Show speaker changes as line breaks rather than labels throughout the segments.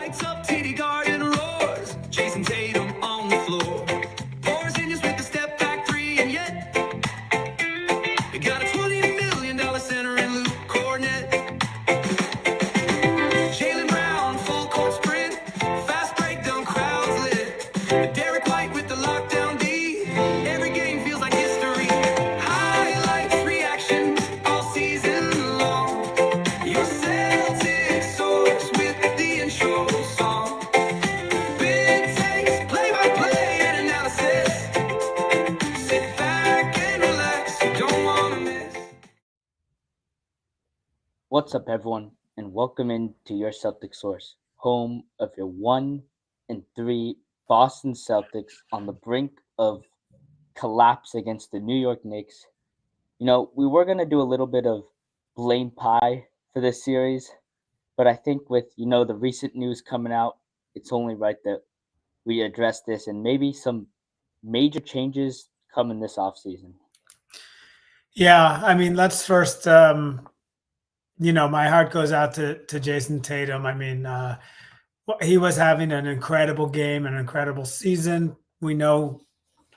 lights up, TD Garden roars. Jayson Tatum on the floor. Pours in just with the step back three, and yet you got a $20 million center in Luke Cornett. Jaylen Brown, full court sprint, fast breakdown, crowds lit. Derek White with the lockdown D. Every game feels like history. Highlights, reaction all season long. Your Celtics source with the intro song. Big takes, play-by-play and analysis. Sit back and relax, you don't want to miss.
What's up, everyone, and welcome into your Celtic Source, home of your 1-3 Boston Celtics on the brink of collapse against the New York Knicks. We were going to do a little bit of blame pie for this series, but I think with, the recent news coming out, it's only right that we address this and maybe some major changes coming this offseason.
Yeah, I mean, let's first, my heart goes out to Jayson Tatum. I mean, he was having an incredible game, an incredible season. We know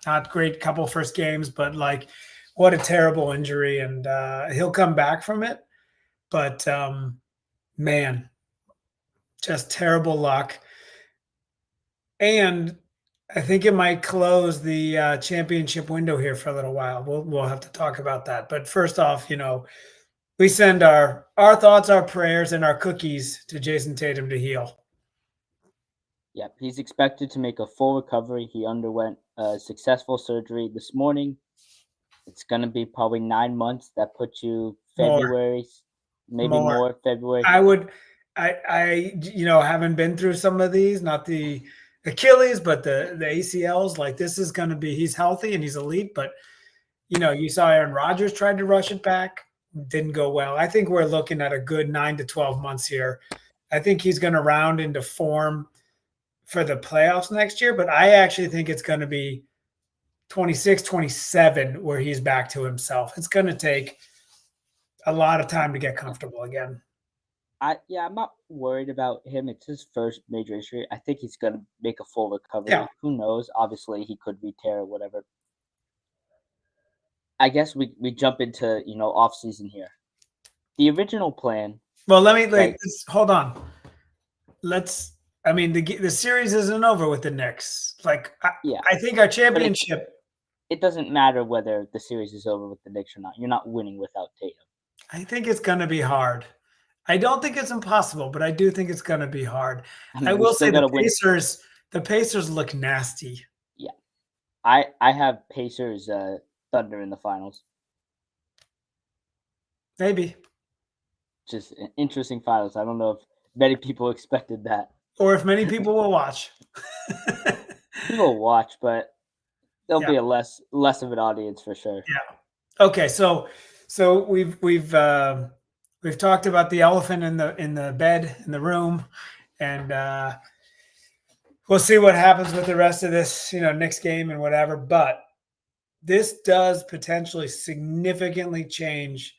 not great couple first games, but like what a terrible injury. And he'll come back from it. But man, just terrible luck. And I think it might close the championship window here for a little while. We'll have to talk about that. But first off, we send our thoughts, our prayers, and our cookies to Jayson Tatum to heal.
Yep, he's expected to make a full recovery. He underwent a successful surgery this morning. It's going to be probably 9 months. That puts you February, maybe more February.
I haven't been through some of these, not the Achilles, but the ACLs. Like this is going to be, he's healthy and he's elite, but you saw Aaron Rodgers tried to rush it back. Didn't go well. I think we're looking at a good 9 to 12 months here. I think he's going to round into form for the playoffs next year, but I actually think it's going to be 26, 27 where he's back to himself. It's going to take a lot of time to get comfortable again.
I'm not worried about him. It's his first major injury. I think he's going to make a full recovery. Yeah. Who knows? Obviously, he could re-tear or whatever. I guess we jump into, off season here. The original plan.
Well, hold on. The series isn't over with the Knicks. I think our championship.
It doesn't matter whether the series is over with the Knicks or not. You're not winning without Tatum.
I think it's going to be hard. I don't think it's impossible, but I do think it's going to be hard. I will say the Pacers look nasty.
Yeah. I have Pacers Thunder in the finals.
Maybe.
Just an interesting finals. I don't know if many people expected that.
Or if many people will watch.
People will watch, but there'll be a less of an audience for sure.
Yeah. Okay, so we've talked about the elephant in the bed in the room, and we'll see what happens with the rest of this, Knicks game and whatever. But this does potentially significantly change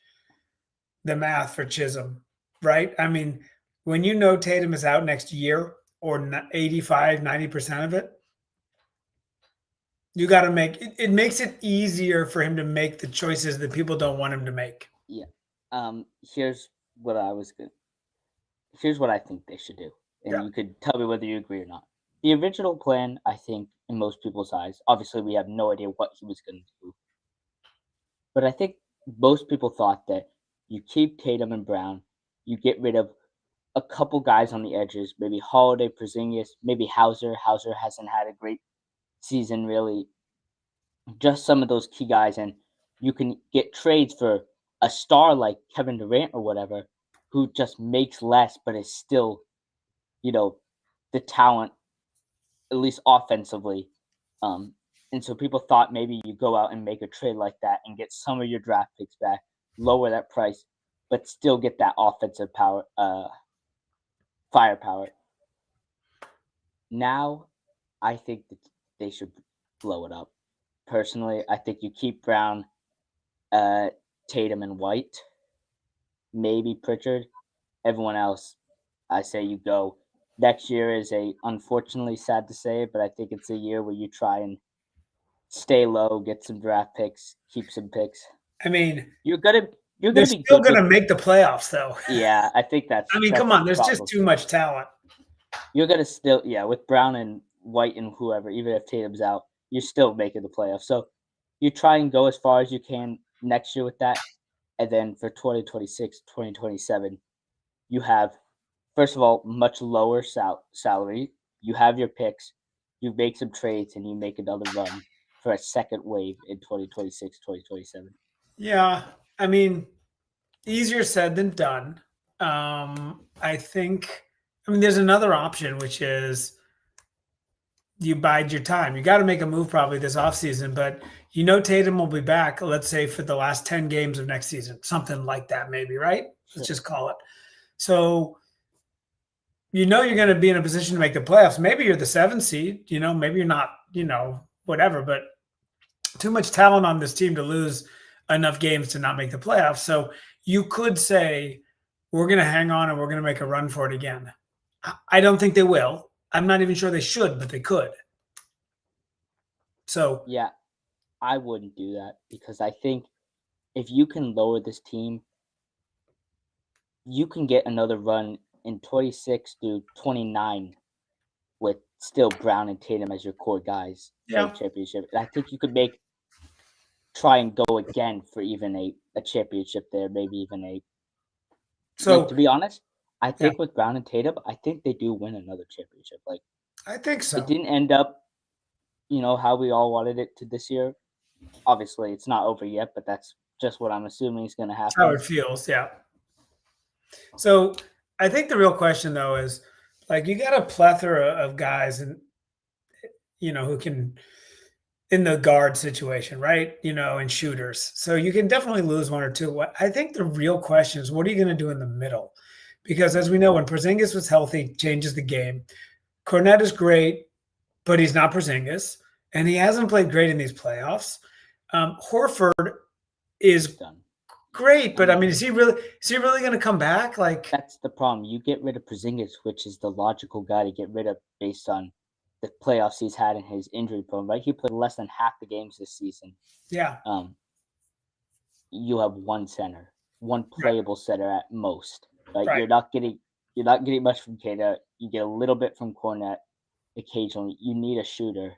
the math for Chisholm, right? I mean, when Tatum is out next year or 85, 90% of it, you got to it makes it easier for him to make the choices that people don't want him to make.
Yeah. Here's what I think they should do. And you could tell me whether you agree or not. The original plan, I think, in most people's eyes, obviously we have no idea what he was going to do. But I think most people thought that you keep Tatum and Brown, you get rid of a couple guys on the edges, maybe Holiday, Porzingis, maybe Hauser. Hauser hasn't had a great season, really. Just some of those key guys, and you can get trades for a star like Kevin Durant or whatever, who just makes less but is still, the talent, at least offensively. And so people thought maybe you go out and make a trade like that and get some of your draft picks back, lower that price, but still get that offensive power, firepower. Now, I think that they should blow it up. Personally, I think you keep Brown, Tatum, and White, maybe Pritchard. Everyone else, I say you go next year is unfortunately sad to say, but I think it's a year where you try and stay low, get some draft picks, keep some picks.
I mean,
You're gonna
they're
be
still
good
going
with
to make the playoffs, though.
yeah. I think
I mean,
that's
come on,
the
there's just
problem.
too much talent.
You're gonna still with Brown and White and whoever, even if Tatum's out, you're still making the playoffs. So you try and go as far as you can next year with that, and then for 2026, 2027, you have first of all much lower salary. You have your picks, you make some trades, and you make another run for a second wave in 2026, 2027.
Yeah, I mean, easier said than done. I think. I mean, there's another option, which is you bide your time. You got to make a move probably this offseason, but Tatum will be back, let's say, for the last 10 games of next season, something like that, maybe, right? Let's
Sure.
just call it. So, you're going to be in a position to make the playoffs. Maybe you're the 7th seed, maybe you're not, whatever, but too much talent on this team to lose enough games to not make the playoffs. So, you could say, we're going to hang on and we're going to make a run for it again. I don't think they will. I'm not even sure they should, but they could. So,
Yeah, I wouldn't do that because I think if you can lower this team, you can get another run in 26 to 29 with still Brown and Tatum as your core guys for a
yeah.
championship. And I think you could try and go again for even a championship there, maybe even
So,
to be honest, I
yeah,
think with Brown and Tatum, I think they do win another championship. Like
I think
it
so.
didn't end up, how we all wanted it to this year. Obviously, it's not over yet, but that's just what I'm assuming is going to
That's how
happen.
it feels. Yeah. So, I think the real question, though, is like you got a plethora of guys and, who can in the guard situation, right? And shooters. So you can definitely lose one or two. What I think the real question is, what are you going to do in the middle? Because as we know, when Porzingis was healthy, changes the game. Cornette is great, but he's not Porzingis, and he hasn't played great in these playoffs. Horford is
Done.
great, but I mean, is he really going to come back? Like,
That's the problem. You get rid of Porzingis, which is the logical guy to get rid of based on the playoffs he's had in his injury prone. Right, he played less than half the games this season.
yeah,
You have one center, one
right,
playable center at most. Right,
right.
you're not getting much from Kata. You get a little bit from Cornette occasionally. You need a shooter,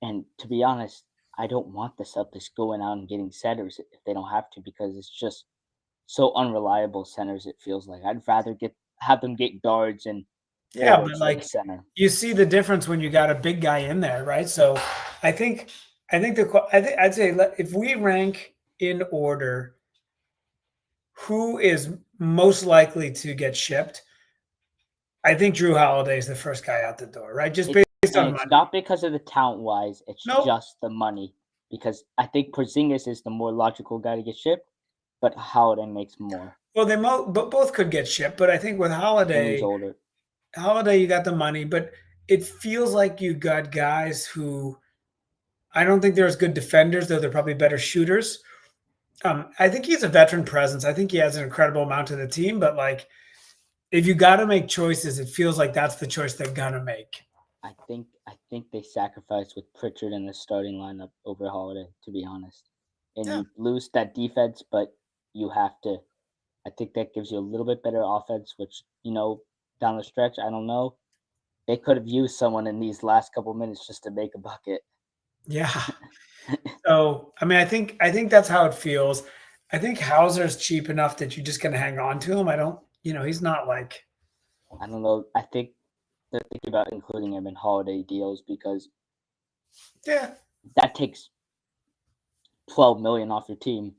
and to be honest, I don't want the Celtics going out and getting centers if they don't have to because it's just so unreliable centers. It feels like I'd rather have them get guards and
Yeah, but
forwards than a
like
center.
you see the difference when you got a big guy in there, right? So I'd say if we rank in order who is most likely to get shipped, I think Drew Holiday is the first guy out the door, right? Just
It's
based
and
on
it's
money.
not because of the talent wise. It's
Nope.
just the money because I think Porzingis is the more logical guy to get shipped, but Holiday makes more,
Well, but both could get shipped, but I think with
and he's
Holiday,
older.
You got the money, but it feels like you got guys who I don't think they're as good defenders, though they're probably better shooters. I think he's a veteran presence. I think he has an incredible amount to the team, but like if you got to make choices, it feels like that's the choice they're gonna make.
I think they sacrificed with Pritchard in the starting lineup over Holiday, to be honest. And
Yeah,
you lose that defense, but you have to. I think that gives you a little bit better offense, which down the stretch, I don't know. They could have used someone in these last couple minutes just to make a bucket.
yeah. So I mean, I think that's how it feels. I think Hauser's cheap enough that you're just gonna hang on to him. I don't, he's not like
I don't know. I think they're thinking about including him in holiday deals because
yeah,
that takes 12 million off your team,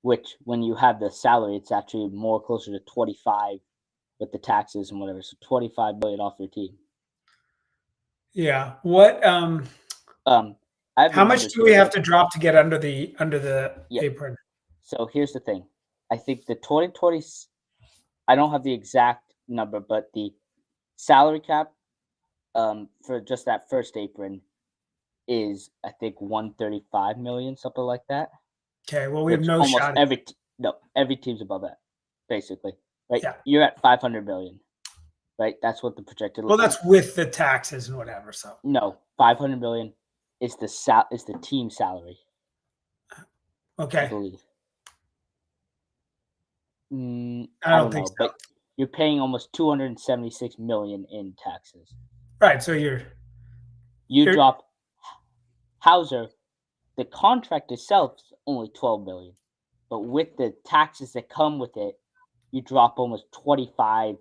which when you have the salary, it's actually more closer to 25 with the taxes and whatever. So 25 million off your team.
yeah. What
I have the
how much
numbers
do we
here.
have to drop to get under the
Yeah.
apron?
So here's the thing. I think the 2020, I don't have the exact number, but the salary cap for just that first apron is I think 135 million, something like that.
Okay, well we have
Which
no
almost
shot.
every team's above that, basically. Right?
Yeah.
You're at 500 million. right? That's what the projected.
Well, that's with the taxes and whatever. So
no, $500 million is the team salary. I
okay,
believe.
I
I
don't
don't
think
know,
so.
but you're paying almost $276 million in taxes.
Right. So
You
You're-
drop Hauser. The contract itself is only $12 million, but with the taxes that come with it, you drop almost 25,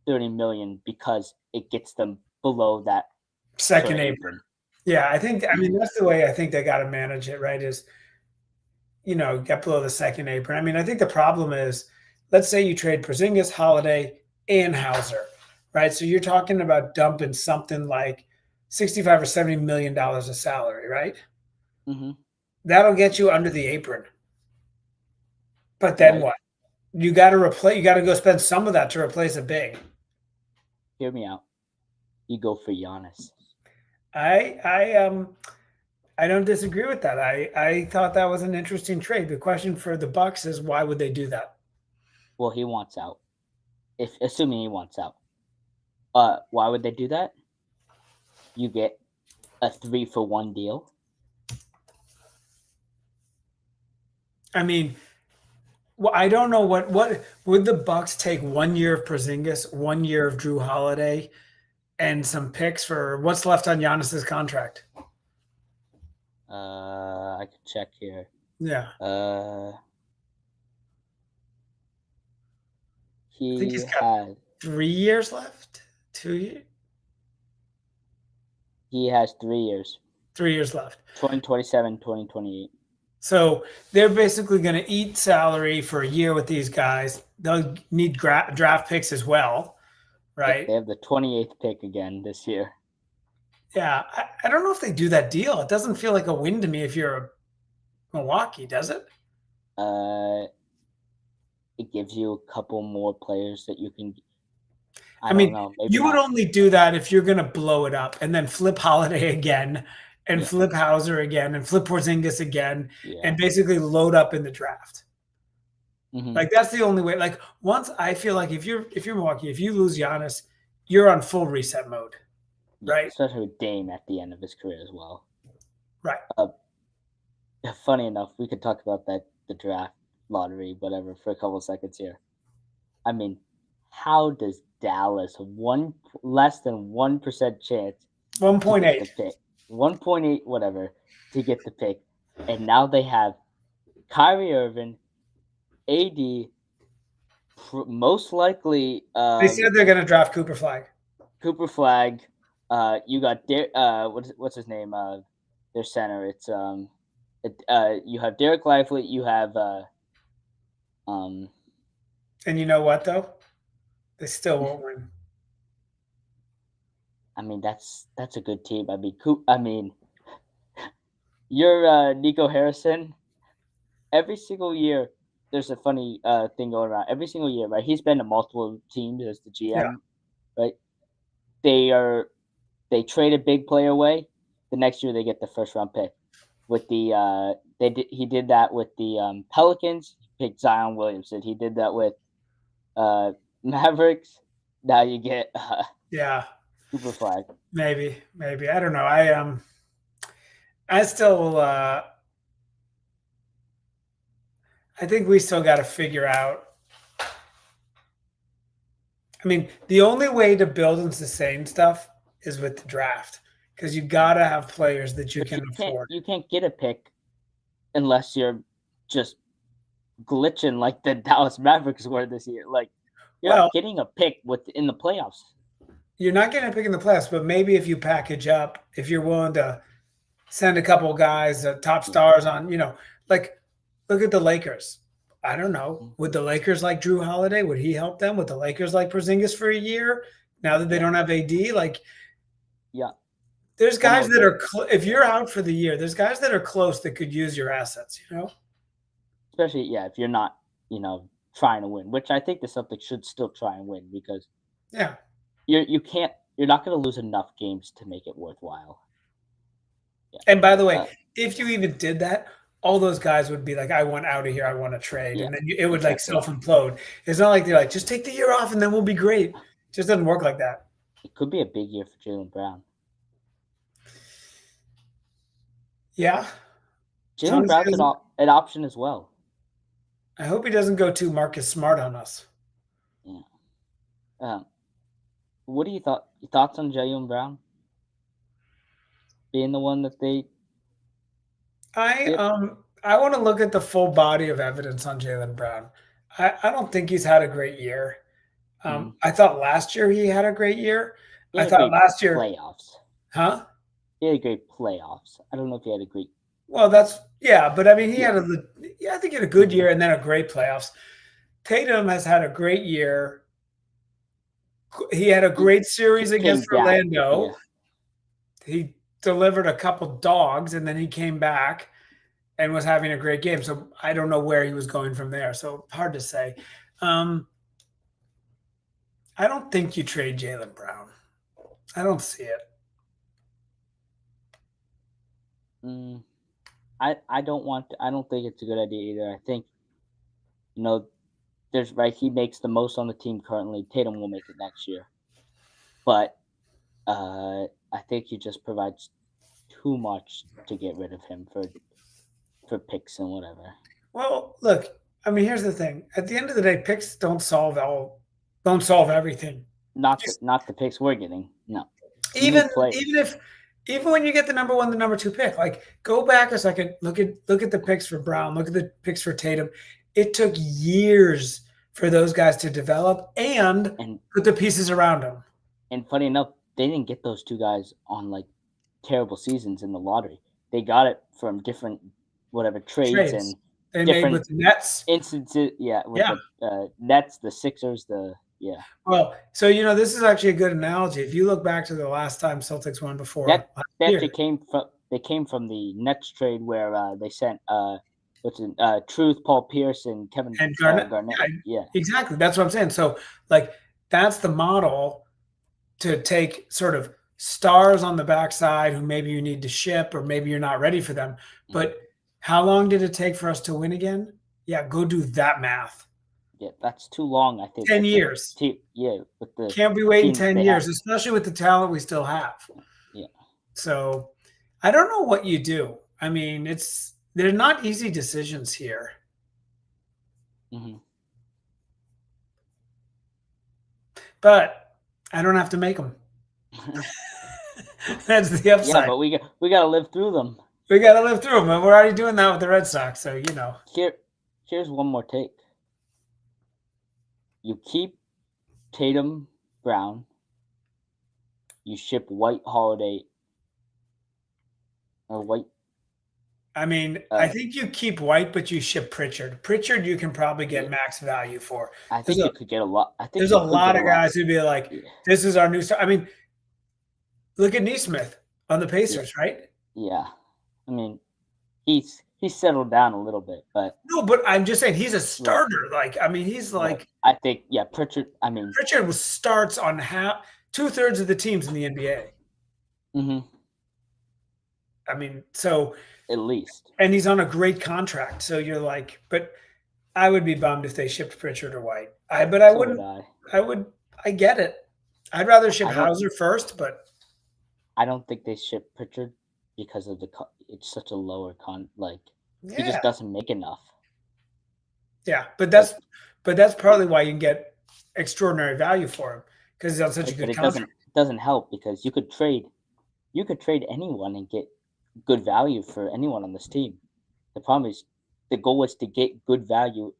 30 million because it gets them below that
second
sort of
apron. Yeah, I mean that's the way I think they got to manage it, right? Is get below the second apron. I mean, I think the problem is, let's say you trade Porzingis, Holiday, and Hauser, right? So you're talking about dumping something like 65 or 70 million dollars of salary, right?
Mm-hmm.
That'll get you under the apron. But then
Right.
what? You got to replace. You got to go spend some of that to replace a big.
Hear me out. You go for Giannis.
I don't disagree with that. I thought that was an interesting trade. The question for the Bucks is why would they do that?
Well, he wants out. Assuming he wants out. Why would they do that? You get a 3-for-1 deal.
I mean, well, I don't know what would the Bucks take 1 year of Porzingis, 1 year of Jrue Holiday, and some picks for what's left on Giannis's contract.
I can check here.
Yeah.
I
think
he
he's got
had
3 years left. 2 years.
he has 3 years.
3 years left.
2027, 2028.
So they're basically going to eat salary for a year with these guys. They'll need draft picks as well, right?
They have the 28th pick again this year.
Yeah, I don't know if they do that deal. It doesn't feel like a win to me if you're a Milwaukee, does it?
It gives you a couple more players that you can.
I mean,
don't know. Maybe
you would
not.
only do that if you're going to blow it up and then flip Holiday again and flip Hauser again and flip Porzingis again and basically load up in the draft.
Mm-hmm.
Like that's the only way. Like once I feel like if you're Milwaukee, if you lose Giannis, you're on full reset mode, right?
Especially with Dame at the end of his career as well.
Right.
Funny enough, we could talk about the draft lottery, whatever, for a couple of seconds here. I mean, how does Dallas less than 1% chance
1.8
1.8 whatever to get the pick, and now they have Kyrie Irving, AD, most likely.
They said they're going to draft Cooper Flag.
You got what's his name? Their center. It's you have Derek Lively. You have
And you know what though? They still won't win.
I mean, that's a good team. I mean, you're Nico Harrison. Every single year, there's a funny thing going around. Every single year, right? He's been to multiple teams as the GM, right? They trade a big player away. The next year, they get the first round pick. With the he did that with the Pelicans. He picked Zion Williamson. He did that with Mavericks. Now you get Cooper Flag.
Maybe I don't know. I still I think we still got to figure out. I mean, the only way to build and sustain stuff is with the draft because you got to have players that you can afford.
You can't get a pick unless you're just glitching like the Dallas Mavericks were this year. Like you're not getting a pick in the playoffs.
You're not getting a pick in the playoffs, but maybe if you package up, if you're willing to send a couple guys, top stars on, like look at the Lakers. I don't know. Would the Lakers like Jrue Holiday? Would he help them? Would the Lakers like Porzingis for a year now that they don't have AD? Like, there's guys that are if you're out for the year, there's guys that are close that could use your assets.
Especially if you're not trying to win, which I think the Celtics should still try and win because you're not going to lose enough games to make it worthwhile.
And by the way, if you even did that, all those guys would be like, I want out of here. I want to trade. And then it would like self-implode. It's not like they're like, just take the year off and then we'll be great. Just doesn't work like that.
It could be a big year for Jaylen Brown.
Yeah. As long
Jaylen
as he
Brown's
doesn't,
an option as well.
I hope he doesn't go too Marcus Smart on us.
Yeah. What do you thoughts on Jaylen Brown being the one that they
I
dip?
I want to look at the full body of evidence on Jaylen Brown. I don't think he's had a great year.
Mhm.
I thought last year he had a great year.
He
I
had a
thought
great
last year,
playoffs.
huh?
He had a great playoffs. I don't know if he had a great.
Well, but I mean, he
Yeah.
had I think he had a good
Mhm.
year and then a great playoffs. Tatum has had a great year. He had a great series
He came
against
back.
Orlando.
Yeah.
He delivered a couple dogs and then he came back and was having a great game. So I don't know where he was going from there. So hard to say. I don't think you trade Jaylen Brown. I don't see it.
I don't think it's a good idea either. I think, he makes the most on the team currently. Tatum will make it next year. But I think he just provides too much to get rid of him for picks and whatever.
Well, look, I mean, here's the thing. At the end of the day, picks don't solve everything.
Not
Just
the picks we're getting. No. You
even
need players.
even when you get the number one, the number two pick, like go back a second, look at the picks for Brown, look at the picks for Tatum. It took years for those guys to develop and
And
put the pieces around them.
and funny enough, they didn't get those two guys on like terrible seasons in the lottery. They got it from different trades
Trades
and
they made
different
with the Nets.
instances. Yeah, with
Yeah.
the Nets, the Sixers,
Well, so this is actually a good analogy. If you look back to the last time Celtics won before
that
last
they
year,
actually came from the Nets trade where they sent Truth, Paul Pierce, and Kevin
and Garnett,
Garnett. Yeah.
exactly. That's what I'm saying. So, like, that's the model to take sort of stars on the backside who maybe you need to ship or maybe you're not ready for them. But how long did it take for us to win again? Yeah, go do that math.
Yeah, that's too long. I think
10 years.
With the
Can't be waiting
team
10
they
years,
have.
especially with the talent we still have.
Yeah.
So I don't know what you do. I mean, they're not easy decisions here.
Mm-hmm.
But I don't have to make them. That's the upside.
Yeah, but we got to live through them.
We got to live through them, and we're already doing that with the Red Sox. So
Here's one more take. You keep Tatum, Brown. You ship White, Holiday, or White.
I mean, I think you keep White, but you ship Pritchard. Pritchard, you can probably get max value for.
I think you could get a lot. I think
there's a lot of guys who'd be like, "This is our new star." I mean, look at Neesmith on the Pacers, right?
Yeah, I mean, he's settled down a little bit, but
no. But I'm just saying he's a starter. Like, I mean, he's like.
I think Pritchard. I mean,
Pritchard starts on 2/3 of the teams in the NBA.
Mm-hmm.
I mean, so
at least,
and he's on a great contract. So you're like, but I would be bummed if they shipped Pritchard or White. I get it. I'd rather ship Hauser first, but
I don't think they ship Pritchard because of it's such a lower he just doesn't make enough.
Yeah, but that's partly why you can get extraordinary value for him because he's on such a good contract.
It doesn't help because you could trade anyone and get good value for anyone on this team. The problem is the goal is to get good value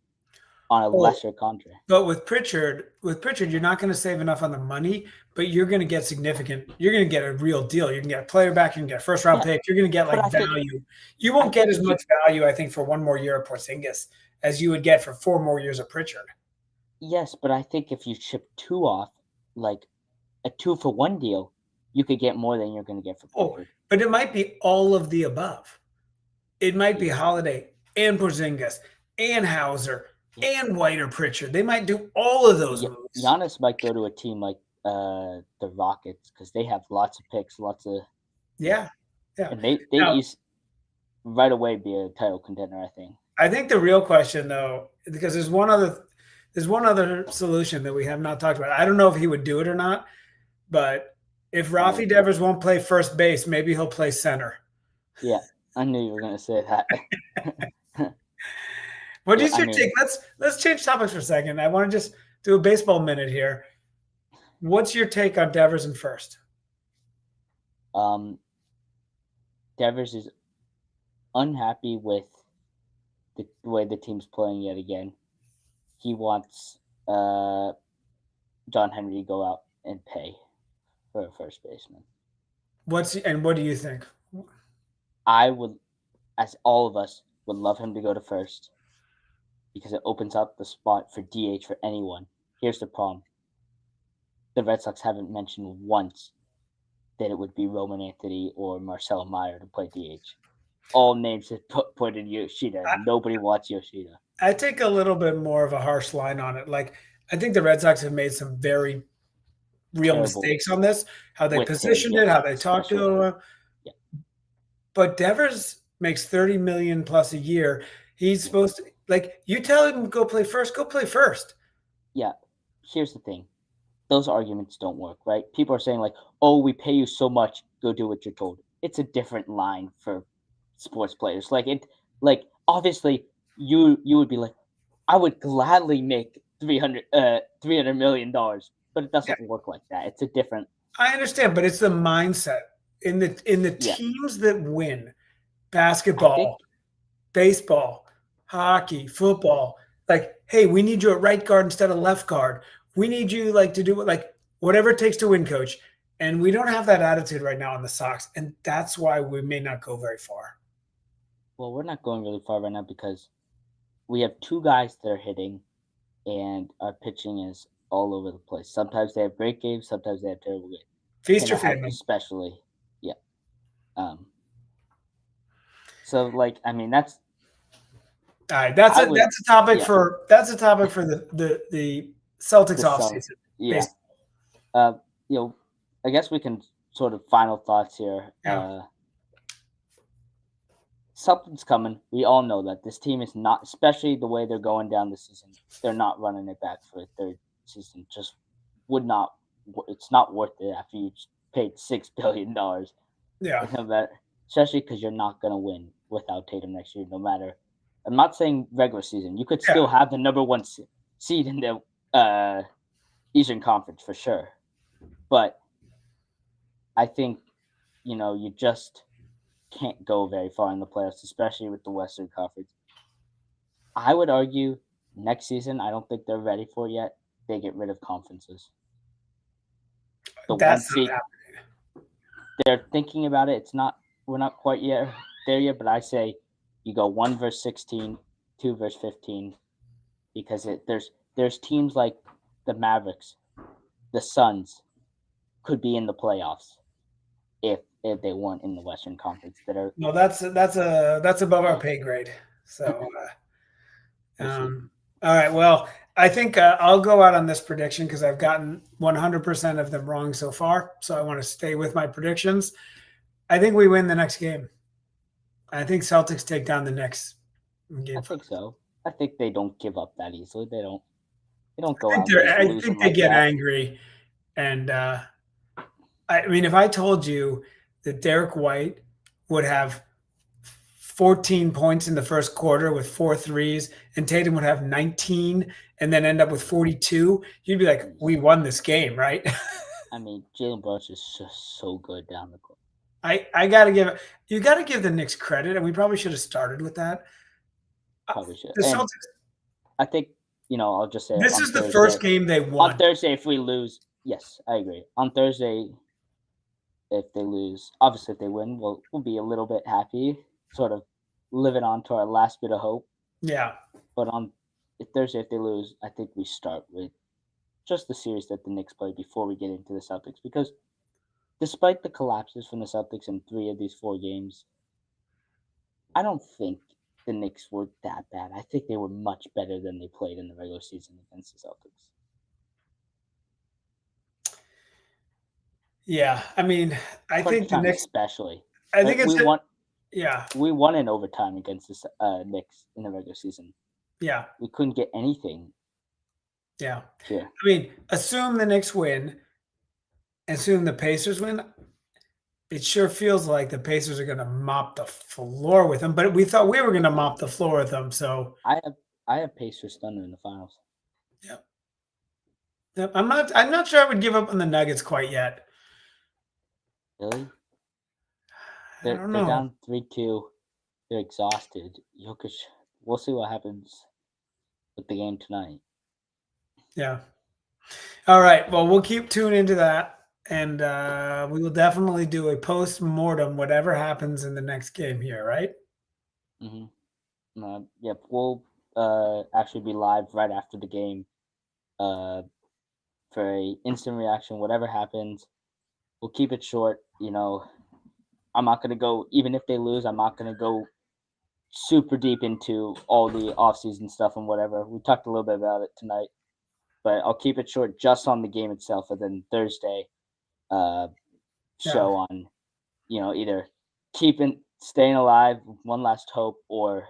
on a lesser contract.
But with Pritchard, you're not going to save enough on the money, but you're going to get significant. You're going to get a real deal. You can get a player back. You can get a first round pick. You're going to get value. You won't get as much value, I think, for one more year of Porzingis as you would get for 4 more years of Pritchard.
Yes, but I think if you ship 2 off, like a 2-for-1 deal, you could get more than you're going to get for Pritchard.
But it might be all of the above. It might be Holiday and Porzingis and Hauser and White or Pritchard. They might do all of those moves.
Giannis might go to a team like the Rockets because they have lots of picks, lots of and they right away be a title contender. I think.
I think the real question, though, because there's one other There's one other solution that we have not talked about. I don't know if he would do it or not, but if Rafi Devers won't play first base, maybe he'll play center.
Yeah, I knew you were going to say that.
What is your take? Let's change topics for a second. I want to just do a baseball minute here. What's your take on Devers in first?
Devers is unhappy with the way the team's playing yet again. He wants John Henry to go out and pay for a first baseman.
What do you think?
I would, as all of us, would love him to go to first because it opens up the spot for DH for anyone. Here's the problem. The Red Sox haven't mentioned once that it would be Roman Anthony or Marcelo Meyer to play DH. All names have pointed Yoshida. Nobody wants Yoshida.
I take a little bit more of a harsh line on it. Like, I think the Red Sox have made some very real mistakes on this, how they positioned it, how they talked to him.
Yeah.
But Devers makes $30 million plus a year. He's supposed to, like, you tell him to go play first, go play first.
Yeah. Here's the thing. Those arguments don't work, right? People are saying, like, oh, we pay you so much, go do what you're told. It's a different line for sports players. Like obviously you would be like, I would gladly make $300 million, but it doesn't work like that. It's a different.
I understand, but it's the mindset in the teams that win, basketball, baseball, hockey, football. Like, hey, we need you at right guard instead of left guard. We need you to do whatever it takes to win, coach. And we don't have that attitude right now on the Sox, and that's why we may not go very far.
Well, we're not going really far right now because we have two guys that are hitting, and our pitching is all over the place. Sometimes they have great games, sometimes they have terrible games.
Feast your family,
especially, yeah. So, that's.
All right, that's a topic for the Celtics offseason.
Yeah. I guess we can sort of final thoughts here.
Yeah.
Something's coming. We all know that this team is not, especially the way they're going down the season. They're not running it back for a third season. Just would not. It's not worth it after you paid $6 billion.
Yeah.
Especially because you're not going to win without Tatum next year. No matter. I'm not saying regular season. You could still have the number one seed in the Eastern Conference for sure, but I think you just can't go very far in the playoffs, especially with the Western Conference. I would argue next season, I don't think they're ready for it yet. They get rid of conferences.
That's not happening.
They're thinking about it. We're not quite there yet, but I say you go 1 versus 16, 2 versus 15, because there's teams like the Mavericks, the Suns could be in the playoffs if they weren't in the Western Conference.
No, that's above our pay grade. So, all right. Well, I think I'll go out on this prediction because I've gotten 100% of them wrong so far. So I want to stay with my predictions. I think we win the next game. I think Celtics take down the next game.
I think so. I think they don't give up that easily. They don't go out.
I think they get angry. And I mean, if I told you that Derek White would have 14 points in the first quarter with 4 threes and Tatum would have 19 and then end up with 42, you'd be like, we won this game, right?
I mean, Jalen Brunson is just so good down the court.
I gotta give the Knicks credit, and we probably should have started with that.
Probably should.
The Celtics,
I think I'll just say
this is the first game they won.
On Thursday, if we lose, yes, I agree. On Thursday, if they lose, obviously if they win, we'll be a little bit happy, sort of living on to our last bit of hope.
Yeah.
But on Thursday, if they lose, I think we start with just the series that the Knicks play before we get into the Celtics, because despite the collapses from the Celtics in 3 of these 4 games, I don't think the Knicks were that bad. I think they were much better than they played in the regular season against the Celtics.
Yeah, I mean, I think the Knicks,
especially.
I think
we won.
Yeah,
we won in overtime against the Knicks in the regular season.
Yeah,
we couldn't get anything
Yeah.
Yeah.
I mean, assume the Knicks win, assume the Pacers win. It sure feels like the Pacers are going to mop the floor with them, but we thought we were going to mop the floor with them. So
I have Pacers Thunder in the finals.
Yep. Yep. I'm not sure I would give up on the Nuggets quite yet.
Really?
I
They're
don't
they're
know.
down 3-2. They're exhausted. Jokic. We'll see what happens with the game tonight.
Yeah. All right. Well, we'll keep tuning into that, and we will definitely do a post-mortem, whatever happens in the next game here, right?
Yep. We'll actually be live right after the game for a instant reaction. Whatever happens, we'll keep it short. I'm not gonna go, even if they lose, I'm not gonna go super deep into all the offseason stuff and whatever. We talked a little bit about it tonight, but I'll keep it short just on the game itself, and then Thursday show on, either staying alive, one last hope, or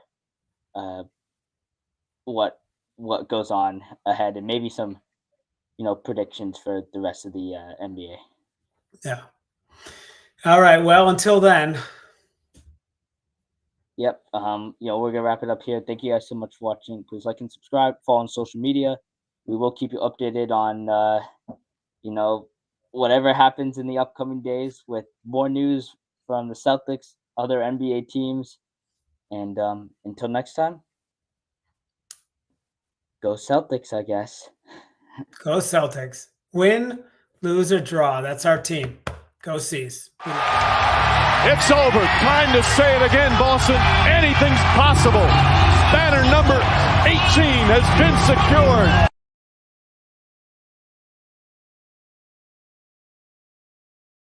what goes on ahead, and maybe some predictions for the rest of the NBA.
Yeah. All right. Well, until then.
Yep. We're gonna wrap it up here. Thank you guys so much for watching. Please like and subscribe. Follow on social media. We will keep you updated on whatever happens in the upcoming days with more news from the Celtics, other NBA teams, and until next time, go Celtics, I guess.
Go Celtics. Win, lose, or draw. That's our team. Go C's.
It's over. Time to say it again, Boston. Anything's possible. Banner number 18 has been secured.